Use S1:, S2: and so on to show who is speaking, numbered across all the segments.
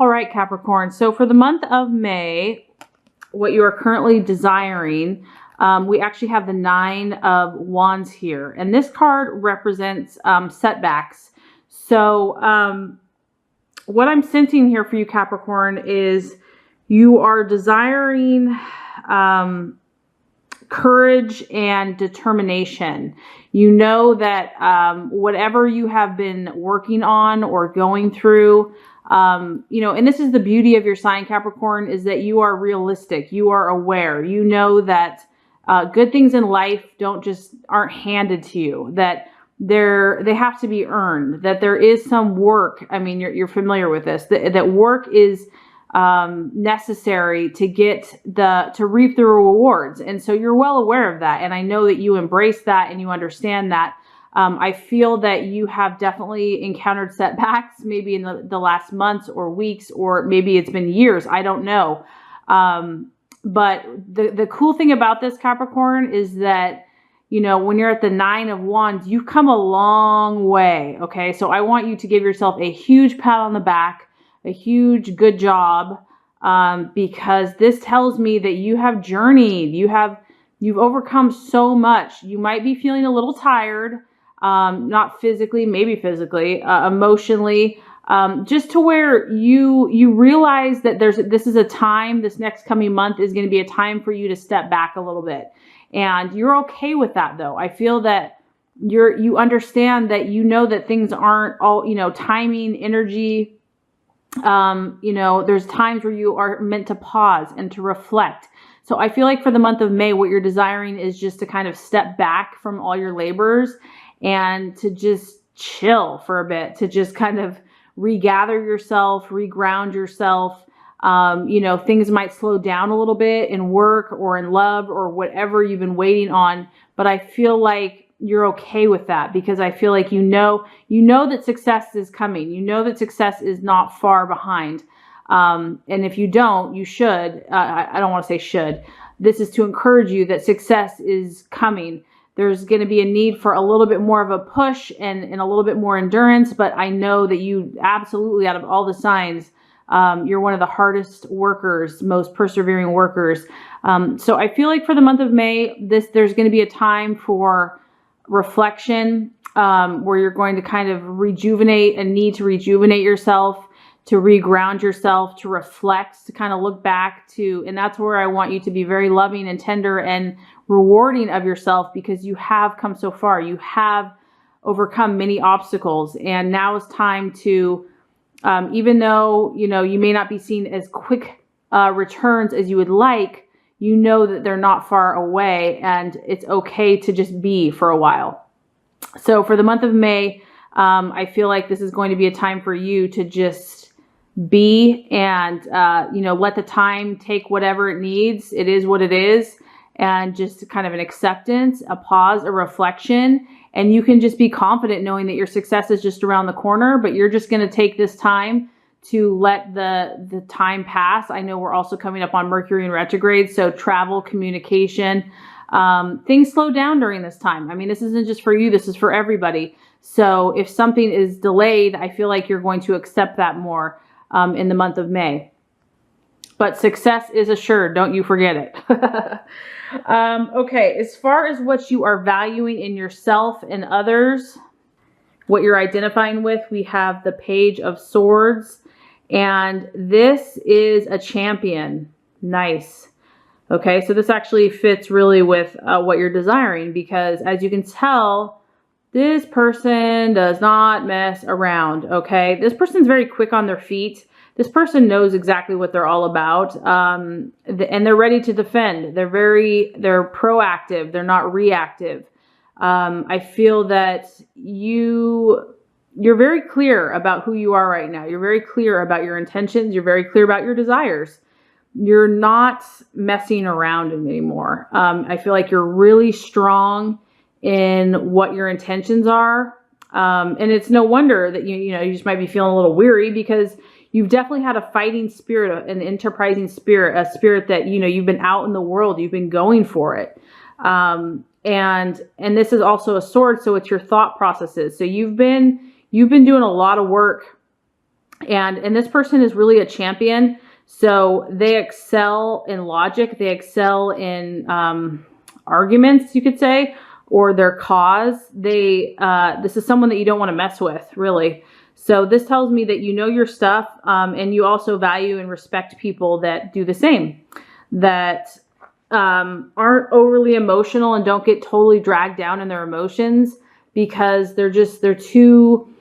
S1: All right, Capricorn. So for the month of May, what you are currently desiring, we actually have the 9 of Wands here. And this card represents setbacks. So what I'm sensing here for you, Capricorn, is you are desiring courage and determination. You know that whatever you have been working on or going through, you know, and this is the beauty of your sign, Capricorn, is that you are realistic. You are aware. You know that good things in life aren't handed to you, that they have to be earned, that there is some work. I mean, you're familiar with this, that work is necessary to reap the rewards. And so you're well aware of that. And I know that you embrace that and you understand that. I feel that you have definitely encountered setbacks, maybe in the last months or weeks, or maybe it's been years. I don't know. But the cool thing about this, Capricorn, is that, you know, when you're at the 9 of Wands, you've come a long way. Okay. So I want you to give yourself a huge pat on the back, a huge good job, because this tells me that you have journeyed. You've overcome so much. You might be feeling a little tired, not physically, maybe physically, emotionally, just to where you realize that this is a time, this next coming month is going to be a time for you to step back a little bit. And you're okay with that, though. I feel that you understand that, you know, that things aren't all, you know, timing, energy. You know, there's times where you are meant to pause and to reflect. So I feel like for the month of May, what you're desiring is just to kind of step back from all your labors and to just chill for a bit, to just kind of regather yourself, reground yourself. You know, things might slow down a little bit in work or in love or whatever you've been waiting on. But I feel like you're okay with that, because I feel like you know that success is coming. You know that success is not far behind. And if you don't, you should. I don't want to say should. This is to encourage you that success is coming. There's going to be a need for a little bit more of a push and a little bit more endurance. But I know that you absolutely, out of all the signs, you're one of the hardest workers, most persevering workers. So I feel like for the month of May, there's going to be a time for reflection, where you're going to kind of need to rejuvenate yourself, to reground yourself, to reflect, to kind of look back to, and that's where I want you to be very loving and tender and rewarding of yourself, because you have come so far. You have overcome many obstacles, and now is time to, even though, you know, you may not be seeing as quick returns as you would like, you know that they're not far away, and it's okay to just be for a while. So for the month of May, I feel like this is going to be a time for you to just be and, you know, let the time take whatever it needs. It is what it is. And just kind of an acceptance, a pause, a reflection. And you can just be confident knowing that your success is just around the corner, but you're just going to take this time to let the time pass. I know we're also coming up on Mercury in retrograde, so travel, communication, things slow down during this time. I mean, this isn't just for you, this is for everybody. So if something is delayed, I feel like you're going to accept that more in the month of May. But success is assured, don't you forget it. Okay, as far as what you are valuing in yourself and others, what you're identifying with, we have the Page of Swords. And this is a champion. Nice. Okay, so this actually fits really with what you're desiring, because as you can tell, this person does not mess around. Okay, this person's very quick on their feet. This person knows exactly what they're all about, and they're ready to defend. They're proactive. They're not reactive. I feel that you're very clear about who you are right now. You're very clear about your intentions. You're very clear about your desires. You're not messing around anymore. I feel like you're really strong in what your intentions are. And it's no wonder that you just might be feeling a little weary, because you've definitely had a fighting spirit, an enterprising spirit, a spirit that, you've been out in the world, you've been going for it. And this is also a sword. So it's your thought processes. So you've been doing a lot of work And this person is really a champion. So they excel in logic. They excel in arguments, you could say, or their cause. This is someone that you don't want to mess with, really. So this tells me that you know your stuff, and you also value and respect people that do the same, that aren't overly emotional and don't get totally dragged down in their emotions, because they're too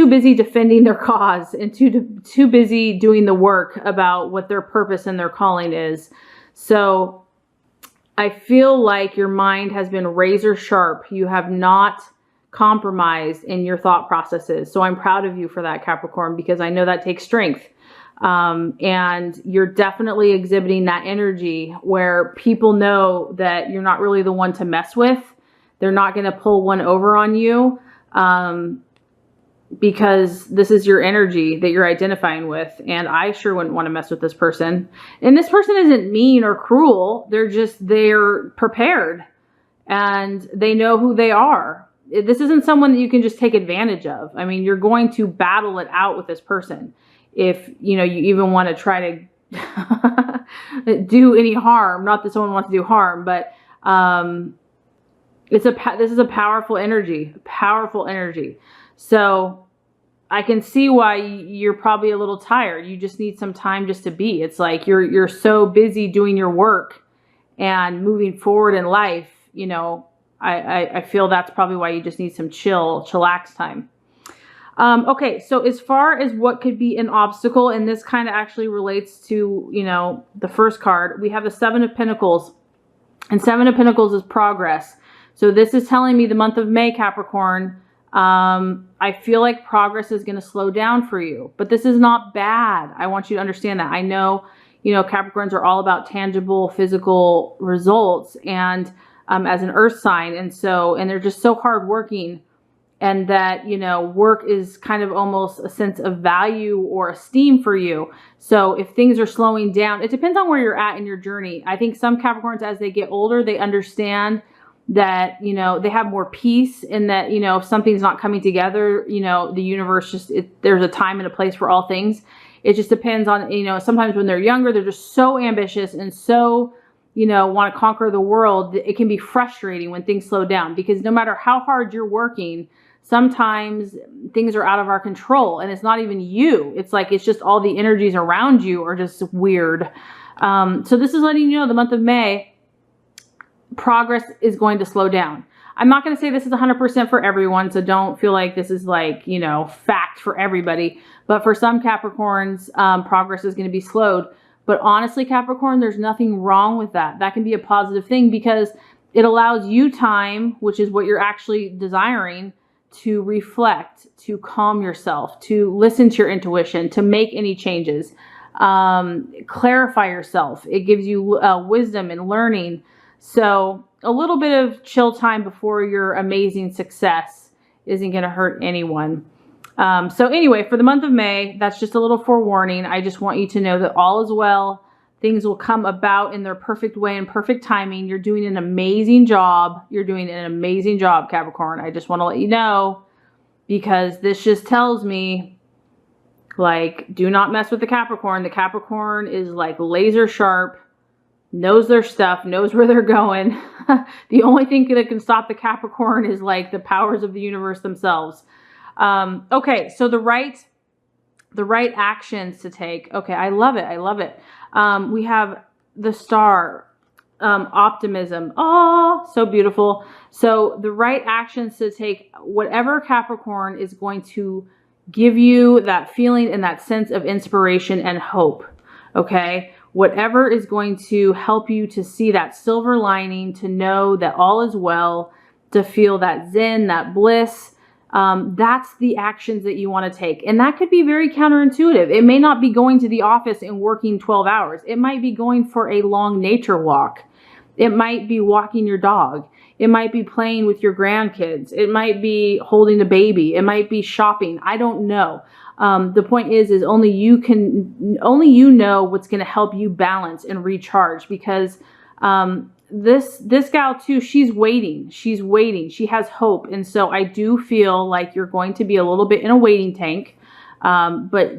S1: busy defending their cause and too busy doing the work about what their purpose and their calling is. So I feel like your mind has been razor sharp. You have not compromised in your thought processes. So I'm proud of you for that, Capricorn, because I know that takes strength. And you're definitely exhibiting that energy where people know that you're not really the one to mess with. They're not going to pull one over on you, because this is your energy that you're identifying with. And I sure wouldn't want to mess with this person. And this person isn't mean or cruel. They're prepared and they know who they are. This isn't someone that you can just take advantage of. I mean, you're going to battle it out with this person. If, you even want to try to do any harm, not that someone wants to do harm, but, this is a powerful energy, So I can see why you're probably a little tired. You just need some time just to be. It's like you're so busy doing your work and moving forward in life. I feel that's probably why you just need some chillax time. Okay, so as far as what could be an obstacle, and this kind of actually relates to, the first card, we have the Seven of Pentacles, and Seven of Pentacles is progress. So this is telling me the month of May, Capricorn, I feel like progress is going to slow down for you, but this is not bad. I want you to understand that. I know, Capricorns are all about tangible, physical results, and as an earth sign, and they're just so hardworking, and that, work is kind of almost a sense of value or esteem for you. So if things are slowing down, it depends on where you're at in your journey. I think some Capricorns, as they get older, they understand that, they have more peace, in that, if something's not coming together, the universe there's a time and a place for all things. It just depends on, sometimes when they're younger, they're just so ambitious and so, want to conquer the world. It can be frustrating when things slow down, because no matter how hard you're working, sometimes things are out of our control, and it's not even you. It's like, it's just all the energies around you are just weird. So this is letting you know the month of May, progress is going to slow down. I'm not going to say this is 100% for everyone, so don't feel like this is like, fact for everybody. But for some Capricorns, progress is going to be slowed. But honestly, Capricorn, there's nothing wrong with that. That can be a positive thing, because it allows you time, which is what you're actually desiring, to reflect, to calm yourself, to listen to your intuition, to make any changes, clarify yourself. It gives you wisdom and learning. So a little bit of chill time before your amazing success isn't going to hurt anyone. So anyway, for the month of May, that's just a little forewarning. I just want you to know that all is well. Things will come about in their perfect way and perfect timing. You're doing an amazing job. You're doing an amazing job, Capricorn. I just want to let you know, because this just tells me, like, do not mess with the Capricorn. The Capricorn is like laser sharp, knows their stuff, knows where they're going. The only thing that can stop the Capricorn is like the powers of the universe themselves. Okay, so the right actions to take. Okay, I love it. We have the star, optimism. Oh, so beautiful. So the right actions to take, whatever Capricorn is going to give you that feeling and that sense of inspiration and hope. Okay, whatever is going to help you to see that silver lining, to know that all is well, to feel that zen, that bliss. That's the actions that you want to take. And that could be very counterintuitive. It may not be going to the office and working 12 hours. It might be going for a long nature walk. It might be walking your dog. It might be playing with your grandkids. It might be holding a baby. It might be shopping. I don't know. The point is only you know what's going to help you balance and recharge, because, this gal too, she's waiting. She has hope. And so I do feel like you're going to be a little bit in a waiting tank. But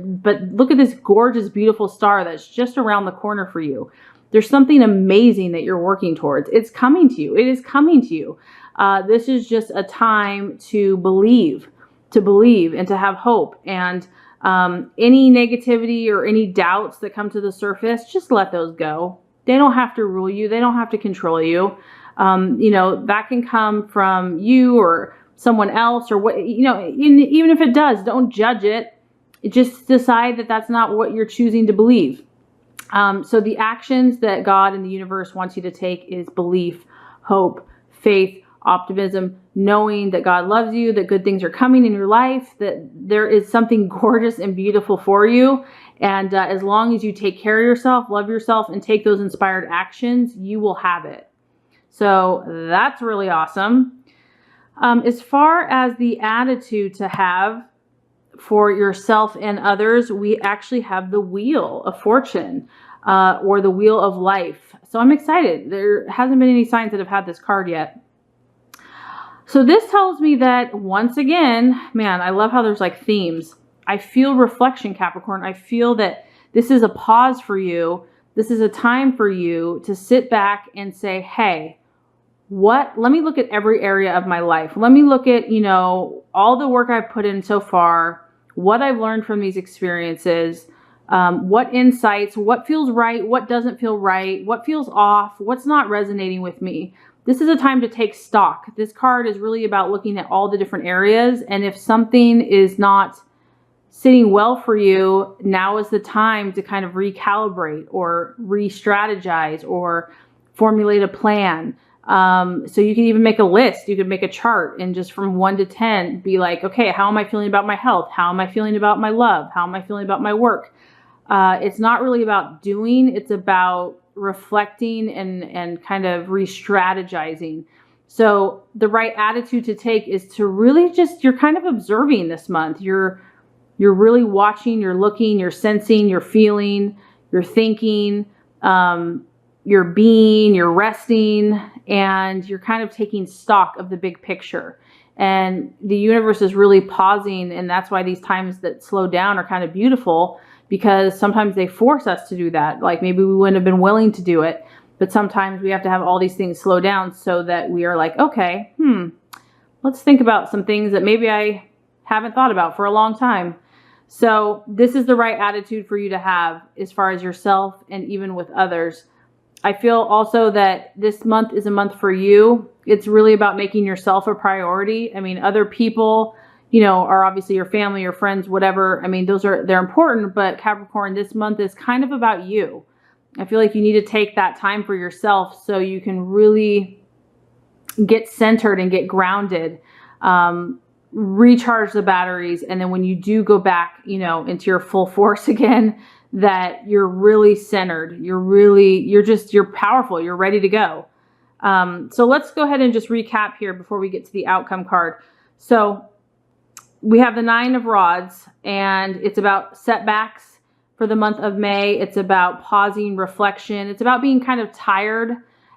S1: look at this gorgeous, beautiful star that's just around the corner for you. There's something amazing that you're working towards. It's coming to you. It is coming to you. This is just a time to believe and to have hope. And any negativity or any doubts that come to the surface, just let those go. They don't have to rule you. They don't have to control you. That can come from you or someone else or what, even if it does, don't judge it. Just decide that that's not what you're choosing to believe. So the actions that God and the universe wants you to take is belief, hope, faith, optimism, knowing that God loves you, that good things are coming in your life, that there is something gorgeous and beautiful for you. And as long as you take care of yourself, love yourself, and take those inspired actions, you will have it. So that's really awesome. As far as the attitude to have for yourself and others, we actually have the Wheel of Fortune, or the Wheel of Life. So I'm excited. There hasn't been any signs that have had this card yet. So this tells me that once again, man, I love how there's like themes. I feel reflection, Capricorn. I feel that this is a pause for you. This is a time for you to sit back and say, hey, let me look at every area of my life. Let me look at, all the work I've put in so far, what I've learned from these experiences, what insights, what feels right, what doesn't feel right, what feels off, what's not resonating with me. This is a time to take stock. This card is really about looking at all the different areas. And if something is not sitting well for you, now is the time to kind of recalibrate or re-strategize or formulate a plan. So you can even make a list. You could make a chart and just from 1 to 10 be like, okay, how am I feeling about my health? How am I feeling about my love? How am I feeling about my work? It's not really about doing. It's about reflecting and kind of re-strategizing. So the right attitude to take is to really you're kind of observing this month. You're really watching, you're looking, you're sensing, you're feeling, you're thinking, you're being, you're resting, and you're kind of taking stock of the big picture. And the universe is really pausing, and that's why these times that slow down are kind of beautiful, because sometimes they force us to do that. Like maybe we wouldn't have been willing to do it, but sometimes we have to have all these things slow down so that we are like, okay, let's think about some things that maybe I haven't thought about for a long time. So this is the right attitude for you to have as far as yourself and even with others. I feel also that this month is a month for you. It's really about making yourself a priority. I mean, other people, are obviously your family, your friends, whatever. I mean, they're important, but Capricorn, this month is kind of about you. I feel like you need to take that time for yourself so you can really get centered and get grounded, recharge the batteries. And then when you do go back, into your full force again, that you're really centered. You're powerful. You're ready to go. So let's go ahead and just recap here before we get to the outcome card. So we have the 9 of Rods, and it's about setbacks for the month of May. It's about pausing, reflection. It's about being kind of tired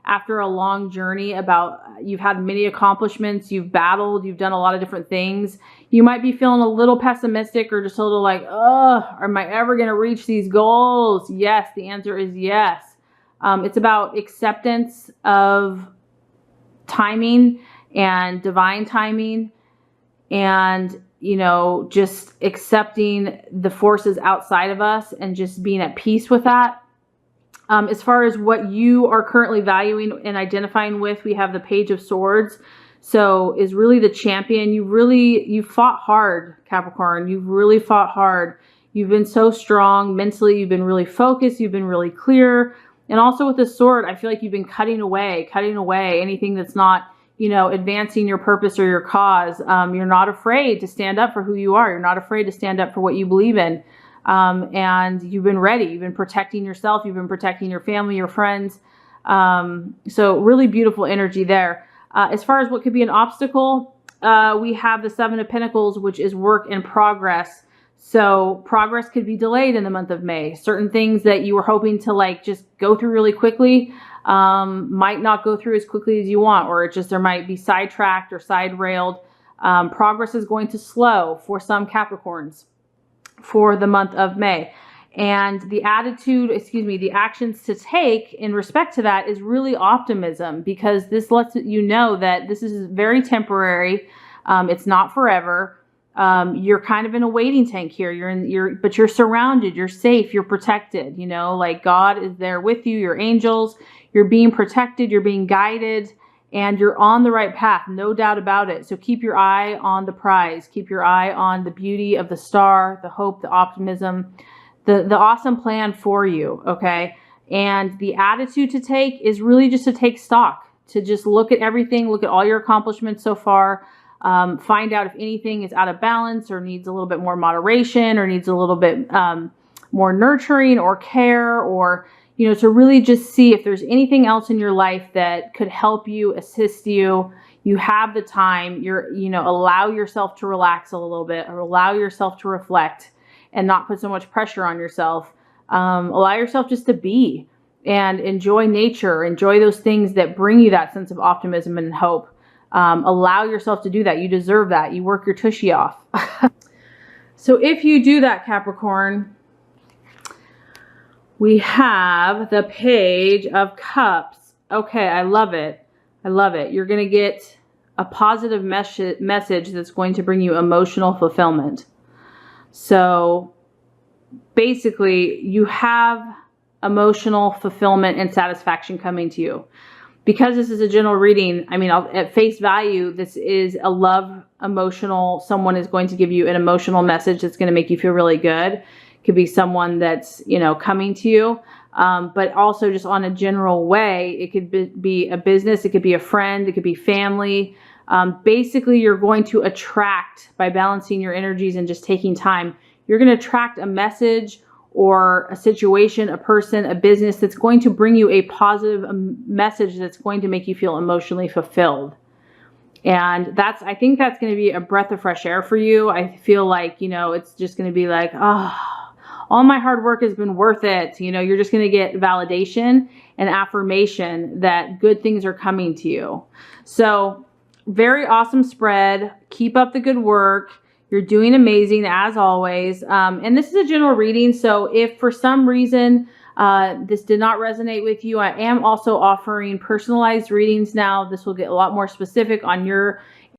S1: after a long journey, about you've had many accomplishments, you've battled, you've done a lot of different things. You might be feeling a little pessimistic or just a little like, am I ever going to reach these goals? Yes, the answer is yes. It's about acceptance of timing and divine timing, and just accepting the forces outside of us and just being at peace with that. As far as what you are currently valuing and identifying with, we have the Page of Swords. So is really the champion. You fought hard, Capricorn. You've really fought hard. You've been so strong mentally. You've been really focused. You've been really clear. And also with the sword, I feel like you've been cutting away anything that's not, advancing your purpose or your cause. You're not afraid to stand up for who you are. You're not afraid to stand up for what you believe in. And you've been ready. You've been protecting yourself. You've been protecting your family, your friends. So really beautiful energy there. As far as what could be an obstacle, we have the 7 of Pentacles, which is work in progress. So progress could be delayed in the month of May. Certain things that you were hoping to just go through really quickly might not go through as quickly as you want, or there might be sidetracked or side railed. Progress is going to slow for some Capricorns. for the month of May. And the the actions to take in respect to that is really optimism, because this lets you know that this is very temporary. It's not forever. You're kind of in a waiting tank here. But you're surrounded, you're safe, you're protected, like God is there with you, your angels, you're being protected, you're being guided, and you're on the right path, no doubt about it. So keep your eye on the prize, keep your eye on the beauty of the star, the hope, the optimism, the awesome plan for you. Okay. And the attitude to take is really just to take stock, to just look at everything, look at all your accomplishments so far. Find out if anything is out of balance or needs a little bit more moderation or needs a little bit more nurturing or care, or, to really just see if there's anything else in your life that could help you, assist you. You have the time, allow yourself to relax a little bit, or allow yourself to reflect and not put so much pressure on yourself. Allow yourself just to be and enjoy nature, enjoy those things that bring you that sense of optimism and hope. Allow yourself to do that. You deserve that. You work your tushy off. So if you do that, Capricorn, we have the Page of Cups. Okay, I love it. I love it. You're going to get a positive message that's going to bring you emotional fulfillment. So basically, you have emotional fulfillment and satisfaction coming to you. Because this is a general reading, at face value, this is a love emotional. Someone is going to give you an emotional message that's going to make you feel really good. It could be someone that's, coming to you. But also just on a general way, it could be a business. It could be a friend. It could be family. Basically, you're going to attract, by balancing your energies and just taking time, you're going to attract a message or a situation, a person, a business that's going to bring you a positive message that's going to make you feel emotionally fulfilled. And I think that's going to be a breath of fresh air for you. I feel like, it's just going to be like, oh, all my hard work has been worth it. You're just going to get validation and affirmation that good things are coming to you. So very awesome spread. Keep up the good work. You're doing amazing as always. And this is a general reading. So if for some reason this did not resonate with you, I am also offering personalized readings now. This will get a lot more specific on your